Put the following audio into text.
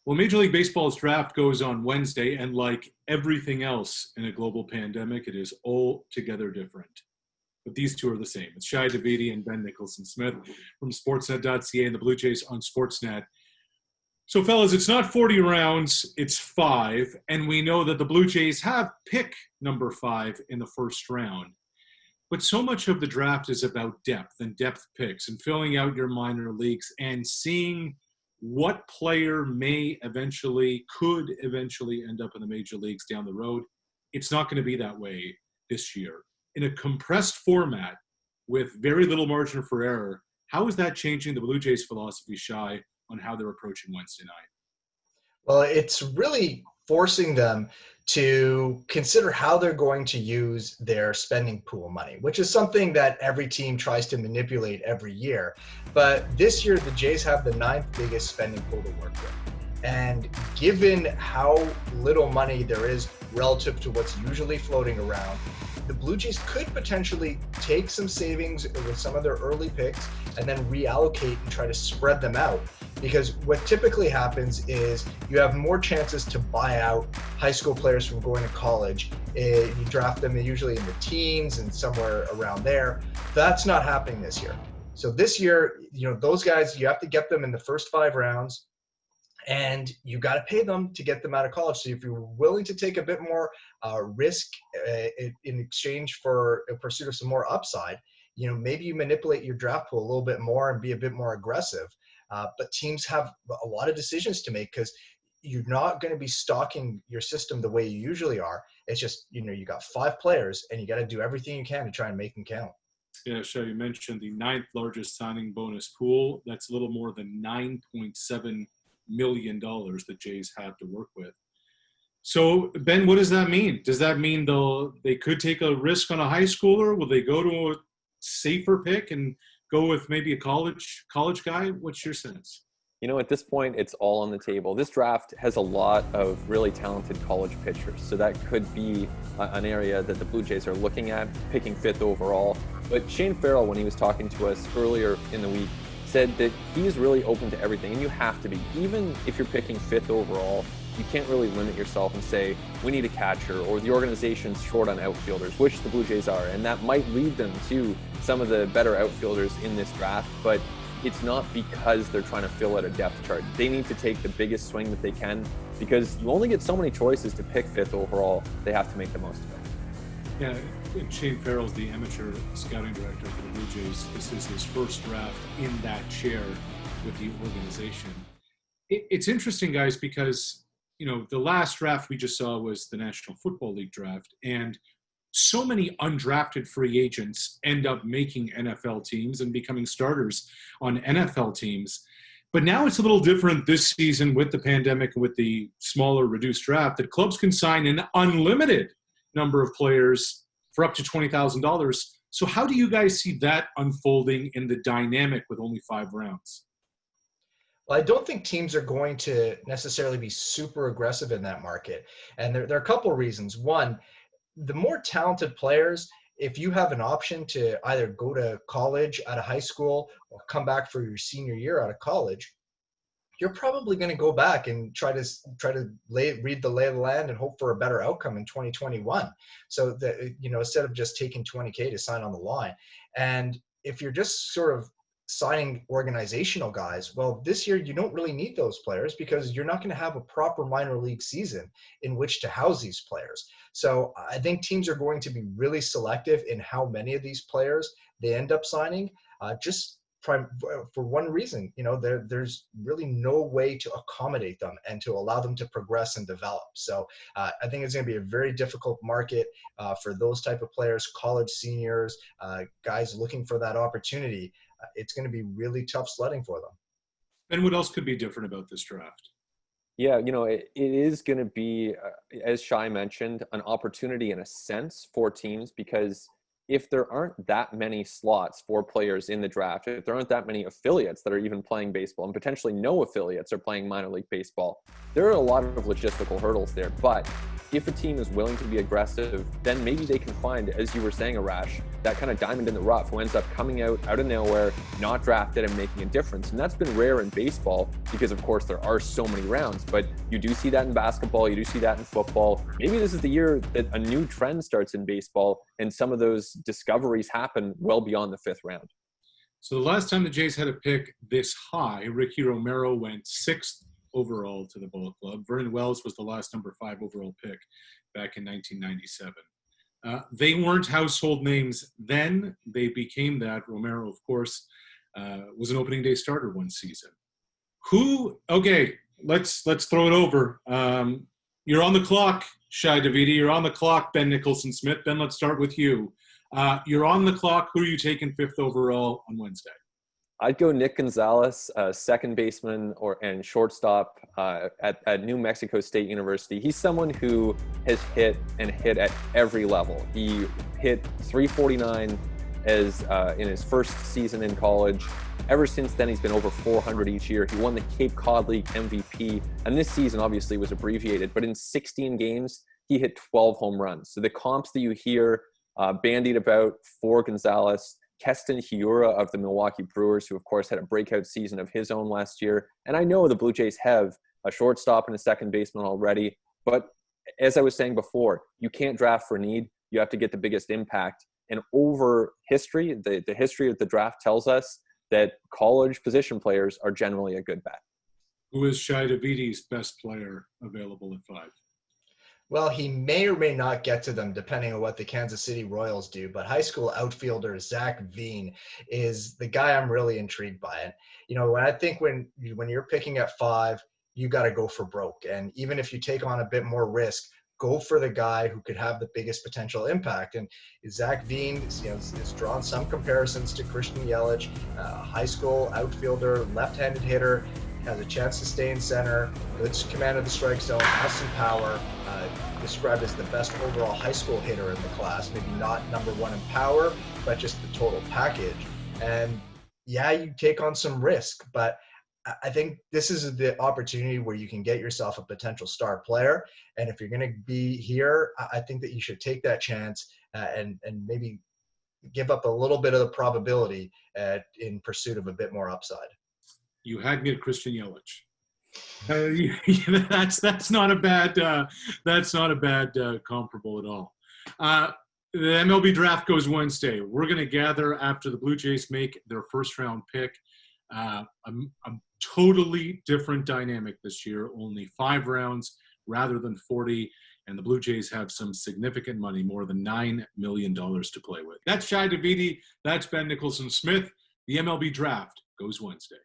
Well, Major League Baseball's draft goes on Wednesday, and like everything else in a global pandemic, it is altogether different. But these two are the same. It's Shi Davidi and Ben Nicholson-Smith from Sportsnet.ca and the Blue Jays on Sportsnet. So, fellas, it's not 40 rounds, it's 5, and we know that the Blue Jays have pick number 5 in the first round. But so much of the draft is about depth and depth picks and filling out your minor leagues and seeing what player could eventually end up in the major leagues down the road. It's not going to be that way this year. In a compressed format with very little margin for error, how is that changing the Blue Jays' philosophy, Shi, on how they're approaching Wednesday night? Well, it's really forcing them to consider how they're going to use their spending pool money, which is something that every team tries to manipulate every year. But this year, the Jays have the 9th biggest spending pool to work with. And given how little money there is relative to what's usually floating around, the Blue Jays could potentially take some savings with some of their early picks and then reallocate and try to spread them out. Because what typically happens is you have more chances to buy out high school players from going to college. You draft them usually in the teens and somewhere around there. That's not happening this year. So this year, those guys, you have to get them in the first 5 rounds. And you got to pay them to get them out of college. So if you're willing to take a bit more risk in exchange for a pursuit of some more upside, maybe you manipulate your draft pool a little bit more and be a bit more aggressive. But teams have a lot of decisions to make because you're not going to be stocking your system the way you usually are. It's just, you got 5 players and you got to do everything you can to try and make them count. Yeah, Shi, you mentioned the 9th largest signing bonus pool. That's a little more than $9.7 million the Jays have to work with. So, Ben, what does that mean? Does that mean they could take a risk on a high schooler? Will they go to a safer pick and go with maybe a college guy? What's your sense? At this point, it's all on the table. This draft has a lot of really talented college pitchers, so that could be an area that the Blue Jays are looking at, picking 5th overall. But Shane Farrell, when he was talking to us earlier in the week, said that he's really open to everything, and you have to be. Even if you're picking 5th overall, you can't really limit yourself and say, we need a catcher, or the organization's short on outfielders, which the Blue Jays are, and that might lead them to some of the better outfielders in this draft, but it's not because they're trying to fill out a depth chart. They need to take the biggest swing that they can, because you only get so many choices to pick 5th overall. They have to make the most of it. Yeah, Shane Farrell's the amateur scouting director for the Blue Jays. This is his first draft in that chair with the organization. It's interesting, guys, because, the last draft we just saw was the National Football League draft, and so many undrafted free agents end up making NFL teams and becoming starters on NFL teams. But now it's a little different this season with the pandemic and with the smaller, reduced draft, that clubs can sign an unlimited number of players for up to $20,000. So how do you guys see that unfolding in the dynamic with only 5 rounds? Well, I don't think teams are going to necessarily be super aggressive in that market. And there are a couple of reasons. One, the more talented players, if you have an option to either go to college out of high school or come back for your senior year out of college, you're probably going to go back and try to read the lay of the land and hope for a better outcome in 2021. So that, instead of just taking $20K to sign on the line. And if you're just sort of signing organizational guys, well, this year you don't really need those players because you're not going to have a proper minor league season in which to house these players. So I think teams are going to be really selective in how many of these players they end up signing, just for one reason. There's really no way to accommodate them and to allow them to progress and develop. So I think it's going to be a very difficult market for those type of players, college seniors, guys looking for that opportunity. It's going to be really tough sledding for them. And what else could be different about this draft? Yeah, it is going to be, as Shi mentioned, an opportunity in a sense for teams, because if there aren't that many slots for players in the draft, if there aren't that many affiliates that are even playing baseball, and potentially no affiliates are playing minor league baseball, there are a lot of logistical hurdles there. But if a team is willing to be aggressive, then maybe they can find, as you were saying, Arash, that kind of diamond in the rough who ends up coming out of nowhere, not drafted and making a difference. And that's been rare in baseball because, of course, there are so many rounds. But you do see that in basketball. You do see that in football. Maybe this is the year that a new trend starts in baseball and some of those discoveries happen well beyond the 5th round. So the last time the Jays had a pick this high, Ricky Romero went 6th overall to the ball club. Vernon Wells was the last number 5 overall pick back in 1997. They weren't household names then. They became that. Romero, of course, was an opening day starter one season. Okay, let's throw it over. You're on the clock, Shi Davidi. You're on the clock, Ben Nicholson-Smith. Ben, let's start with you. You're on the clock. Who are you taking 5th overall on Wednesday? I'd go Nick Gonzales, second baseman and shortstop at New Mexico State University. He's someone who has hit at every level. He hit .349 in his first season in college. Ever since then, he's been over 400 each year. He won the Cape Cod League MVP, and this season obviously was abbreviated, but in 16 games, he hit 12 home runs. So the comps that you hear bandied about for Gonzales, Keston Hiura of the Milwaukee Brewers, who of course had a breakout season of his own last year. And I know the Blue Jays have a shortstop and a second baseman already, but as I was saying before, you can't draft for need. You have to get the biggest impact. And over history, the history of the draft tells us that college position players are generally a good bet. Who is Shi Davidi's best player available at 5? Well, he may or may not get to them depending on what the Kansas City Royals do, but high school outfielder Zach Veen is the guy I'm really intrigued by. And, you know, I think when you're picking at 5, you got to go for broke. And even if you take on a bit more risk, go for the guy who could have the biggest potential impact. And Zach Veen has drawn some comparisons to Christian Yelich, high school outfielder, left-handed hitter, has a chance to stay in center, good command of the strike zone, has some power, described as the best overall high school hitter in the class, maybe not number 1 in power, but just the total package. And yeah, you take on some risk, but I think this is the opportunity where you can get yourself a potential star player. And if you're going to be here, I think that you should take that chance and maybe give up a little bit of the probability in pursuit of a bit more upside. You had me at Christian Yelich. That's not a bad comparable at all. The MLB draft goes Wednesday. We're going to gather after the Blue Jays make their first round pick. A totally different dynamic this year. Only 5 rounds rather than 40. And the Blue Jays have some significant money, more than $9 million to play with. That's Shi Davidi. That's Ben Nicholson-Smith. The MLB draft goes Wednesday.